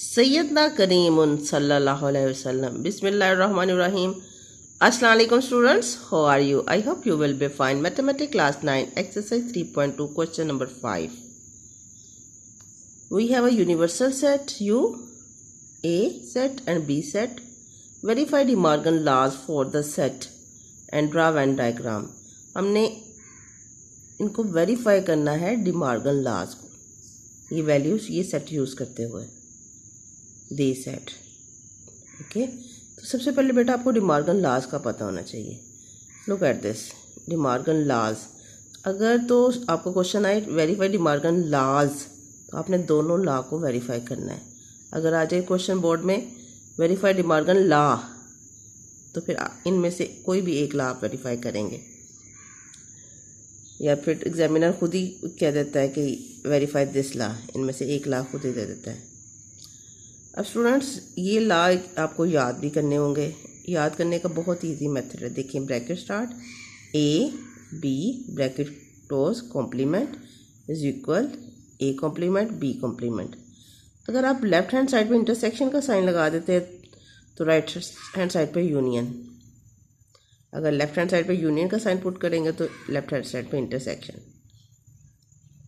सैयदना करीमुन सल्लल्लाहु अलैहि वसल्लम बिस्मिल्लाहिर्रहमानिर्रहीम। अस्सलाम वालेकुम students, how are you? I hope you will be fine. Mathematics class 9 exercise 3.2 question number 5. We have a universal set U, A set and B set. Verify De Morgan laws for the set and draw Venn diagram. हमने इनको verify करना है D Morgan laws को, ये values ये set use करते हुए दे set. Okay, तो सबसे पहले बेटा आपको डी मॉर्गन लॉज का पता होना चाहिए। Look at this De Morgan laws. अगर तो आपको क्वेश्चन आए वेरीफाई डी मॉर्गन लॉज, तो आपने दोनों लॉ को वेरीफाई करना है। अगर आ जाए क्वेश्चन बोर्ड में वेरीफाई डी मॉर्गन लॉ, तो फिर इनमें से कोई भी एक लॉ आप वेरीफाई करेंगे, या फिर एग्जामिनर खुद ही कह देता है कि वेरीफाई दिस लॉ, इनमें से एक लॉ खुद ही दे देता है। अब स्टूडेंट्स ये लॉ आपको याद भी करने होंगे। याद करने का बहुत इजी मेथड है। देखिए bracket start, A B bracket close complement is equal A complement B complement. अगर आप लेफ्ट हैंड साइड पे इंटरसेक्शन का साइन लगा देते हैं तो राइट हैंड साइड पे यूनियन। अगर लेफ्ट हैंड साइड पे यूनियन का साइन पुट करेंगे तो लेफ्ट हैंड साइड पे इंटरसेक्शन।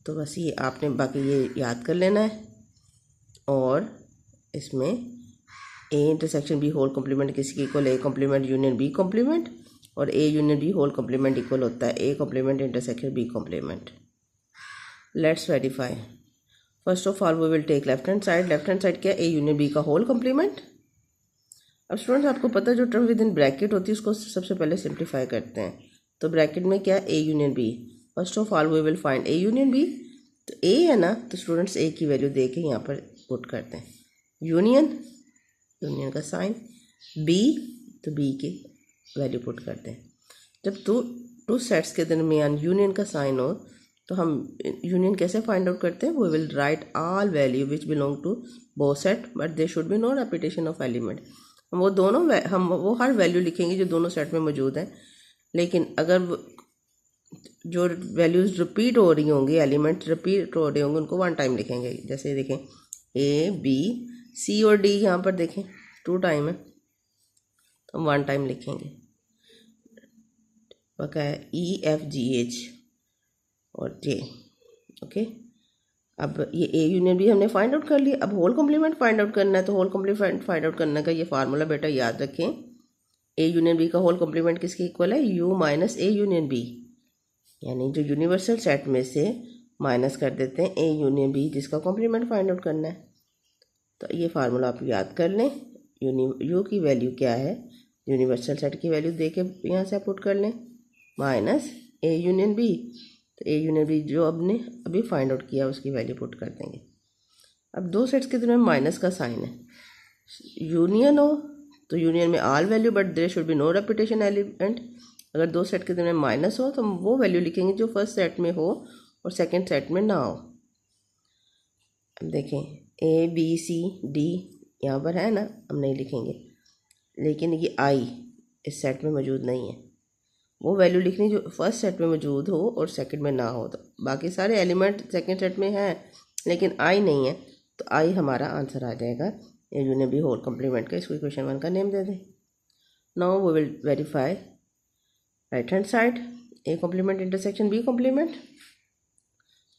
तो बस ये आपने बाकी ये याद कर लेना है। और इसमें A intersection B whole complement किसी की equal A complement union B complement, और A union B whole complement equal होता है A complement intersection B complement. Let's verify. First of all we will take left hand side. Left hand side क्या है? A union B का whole complement. अब students आपको पता है जो टर्म विद इन ब्रैकेट होती है उसको सबसे पहले सिंप्लीफाई करते हैं। तो ब्रैकेट में क्या है? A union B. First of all we will find A union B. तो ए है ना, तो स्टूडेंट्स ए की वैल्यू दे के यहाँ पर पुट करते हैं। यूनियन, यूनियन का साइन, बी तो बी की वैल्यू पुट करते हैं। जब टू सेट्स के दरमियान यूनियन का साइन हो तो हम यूनियन कैसे फाइंड आउट करते हैं? We will write all value which belong to both set but they should be no repetition of element. हम वो हर वैल्यू लिखेंगे जो दोनों सेट में मौजूद हैं, लेकिन अगर जो वैल्यूज़ रिपीट हो रही होंगी, एलिमेंट रिपीट हो रहे होंगे, उनको वन टाइम लिखेंगे। जैसे देखें ए बी सी और डी यहाँ पर देखें 2 टाइम है, तो हम 1 टाइम लिखेंगे। वह है ई एफ जी एच और जे। ओके, अब ये ए यूनियन भी हमने फाइंड आउट कर लिया। अब होल कॉम्प्लीमेंट फाइंड आउट करना है, तो होल कॉम्प्लीमेंट फाइंड आउट करने का ये फार्मूला बेटा याद रखें। ए यूनियन बी का होल कॉम्प्लीमेंट किसके इक्वल है? U minus A union B, यानी जो यूनिवर्सल सेट में से माइनस कर देते हैं ए यूनियन बी जिसका कॉम्प्लीमेंट फाइंड आउट करना है। तो ये फार्मूला आप याद कर लें। यू की वैल्यू क्या है? यूनिवर्सल सेट की वैल्यू दे के यहाँ से आप पुट कर लें, माइनस ए यूनियन बी। तो ए यूनियन बी जो आपने अभी फाइंड आउट किया उसकी वैल्यू पुट कर देंगे। अब 2 सेट्स के दरमियान माइनस का साइन है। यूनियन हो तो यूनियन में all value but there should be no repetition element. अगर 2 सेट के दरमियान माइनस हो तो हम वो वैल्यू लिखेंगे जो फर्स्ट सेट में हो और सेकेंड सेट में ना हो। अब देखें ए बी सी डी यहाँ पर है ना, हम नहीं लिखेंगे, लेकिन ये आई इस सेट में मौजूद नहीं है। वो वैल्यू लिखनी जो फर्स्ट सेट में मौजूद हो और सेकंड में ना हो। तो बाकी सारे एलिमेंट सेकंड सेट में हैं लेकिन आई नहीं है, तो आई हमारा आंसर आ जाएगा A union B whole complement का। इसको इक्वेशन 1 का नेम दे दें। Now we will verify right hand side, A complement intersection B complement.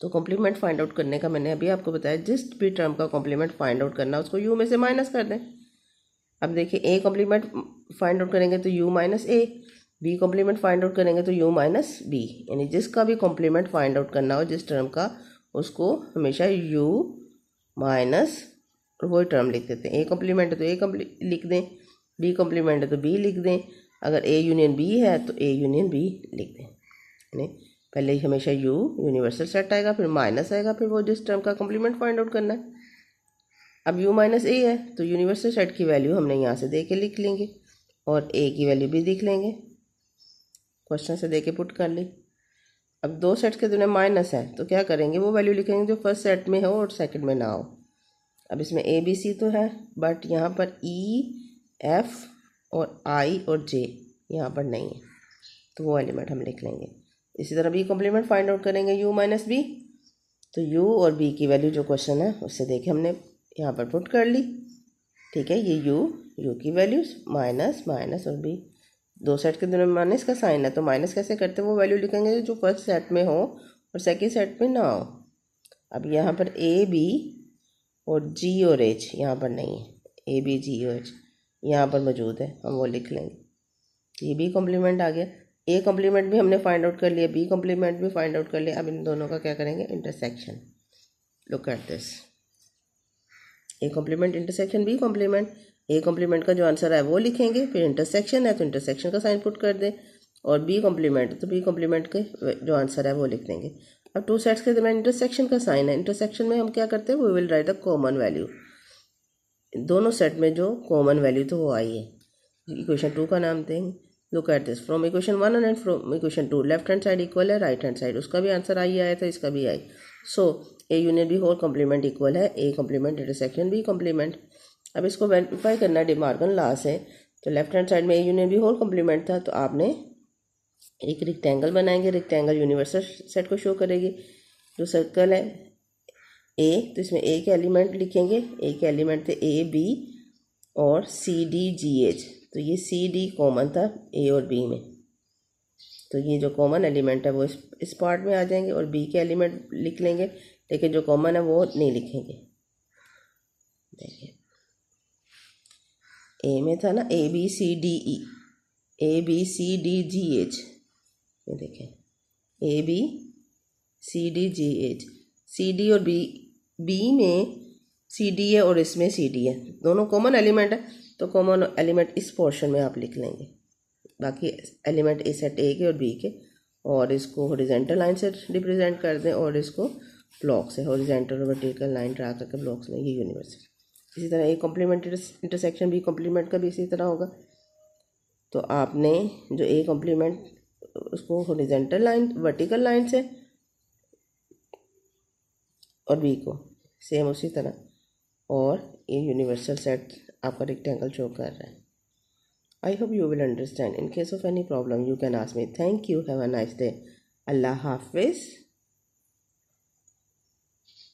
तो कॉम्प्लीमेंट फाइंड आउट करने का मैंने अभी आपको बताया, जिस भी टर्म का कॉम्प्लीमेंट फाइंड आउट करना उसको यू में से माइनस कर दें। अब देखिए ए कॉम्प्लीमेंट फाइंड आउट करेंगे तो U minus A, B complement find out करेंगे तो यू माइनस बी, यानी जिसका भी कॉम्प्लीमेंट फाइंड आउट करना हो जिस टर्म का, उसको हमेशा यू माइनस और वही टर्म लिख देते हैं। ए कॉम्प्लीमेंट है तो ए लिख दें, बी कॉम्प्लीमेंट है तो बी लिख दें, अगर ए यूनियन बी है तो ए यूनियन बी लिख दें। यानी पहले ही हमेशा यू यूनिवर्सल सेट आएगा, फिर माइनस आएगा, फिर वो जिस टर्म का कॉम्प्लीमेंट फाइंड आउट करना है। अब यू माइनस ए है तो यूनिवर्सल सेट की वैल्यू हमने यहाँ से दे के लिख लेंगे और ए की वैल्यू भी लिख लेंगे, क्वेश्चन से दे के पुट कर ली। अब 2 सेट्स के दरमियान माइनस है तो क्या करेंगे? वो वैल्यू लिखेंगे जो फर्स्ट सेट में हो और सेकंड में ना हो। अब इसमें ए बी सी तो है बट यहाँ पर ई एफ और आई और जे यहाँ पर नहीं है, तो वो एलिमेंट हम लिख लेंगे। इसी तरह बी कॉम्प्लीमेंट फाइंड आउट करेंगे यू माइनस बी, तो यू और बी की वैल्यू जो क्वेश्चन है उससे देखे हमने यहाँ पर पुट कर ली, ठीक है। ये यू की वैल्यूज माइनस माइनस और बी, दो सेट के दोनों में माइनस का साइन है, तो माइनस कैसे करते हैं, वो वैल्यू लिखेंगे जो फर्स्ट सेट में हो और सेकेंड सेट में ना हो। अब यहाँ पर ए बी और जी और एच यहाँ पर नहीं है, ए बी जी और एच यहाँ पर मौजूद है, हम वो लिख लेंगे। ये बी कॉम्प्लीमेंट आ गया, ए कॉम्प्लीमेंट भी हमने फाइंड आउट कर लिया, बी कॉम्प्लीमेंट भी फाइंड आउट कर लिया। अब इन दोनों का क्या करेंगे, intersection. Look at this, A complement intersection B complement. A complement का जो आंसर है वो लिखेंगे, फिर इंटरसेक्शन है तो इंटरसेक्शन का साइन पुट कर दें, और बी कॉम्प्लीमेंट तो बी कॉम्प्लीमेंट के जो आंसर है वो लिख देंगे। अब टू सेट्स के दरमियान इंटरसेक्शन का साइन है, इंटरसेक्शन में हम क्या करते हैं, we will write the common value, दोनों सेट में जो कॉमन वैल्यू तो वो आई है, इक्वेशन 2 का नाम देंगे। Look at this, from equation 1 and from equation 2 left hand side equal है राइट हैंड साइड, उसका भी आंसर आई आया था, इसका भी I. So A union B whole complement equal है A complement intersection B complement. अब इसको वेरीफाई करना डे मॉर्गन लॉ से, तो लेफ्ट हैंड साइड में A union B whole complement था, तो आपने एक रेक्टेंगल बनाएंगे, रेक्टेंगल यूनिवर्सल सेट को शो करेगी। जो सर्कल है ए, तो इसमें ए के एलिमेंट लिखेंगे, ए के एलिमेंट थे ए बी और सी डी जी एच, तो ये सी डी कॉमन था ए और बी में, तो ये जो कॉमन एलिमेंट है वो इस पार्ट में आ जाएंगे, और बी के एलिमेंट लिख लेंगे, लेकिन जो कॉमन है वो नहीं लिखेंगे। देखिए ए में था ना A B C D E, A B C D G H, ये देखें A B C D G H, C D और बी में सी डी है और इसमें सी डी है, दोनों कॉमन एलिमेंट है, तो कॉमन एलिमेंट इस पोर्शन में आप लिख लेंगे, बाकी एलिमेंट ए सेट ए के और बी के, और इसको हॉरिजॉन्टल लाइन से रिप्रेजेंट कर दें, और इसको ब्लॉक से हॉरिजॉन्टल और वर्टिकल लाइन ड्रा करके ब्लॉक्स में, ये यूनिवर्सल। इसी तरह A complement intersection B complement का भी इसी तरह होगा, तो आपने जो ए कॉम्प्लीमेंट उसको हॉरिजॉन्टल लाइन वर्टिकल लाइन से, और बी को सेम उसी तरह, और ये यूनिवर्सल सेट आपका रेक्टेंगल शो कर रहा है। I hope you will understand. In case of any problem, you can ask me. Thank you. Have a nice day. Allah Hafiz.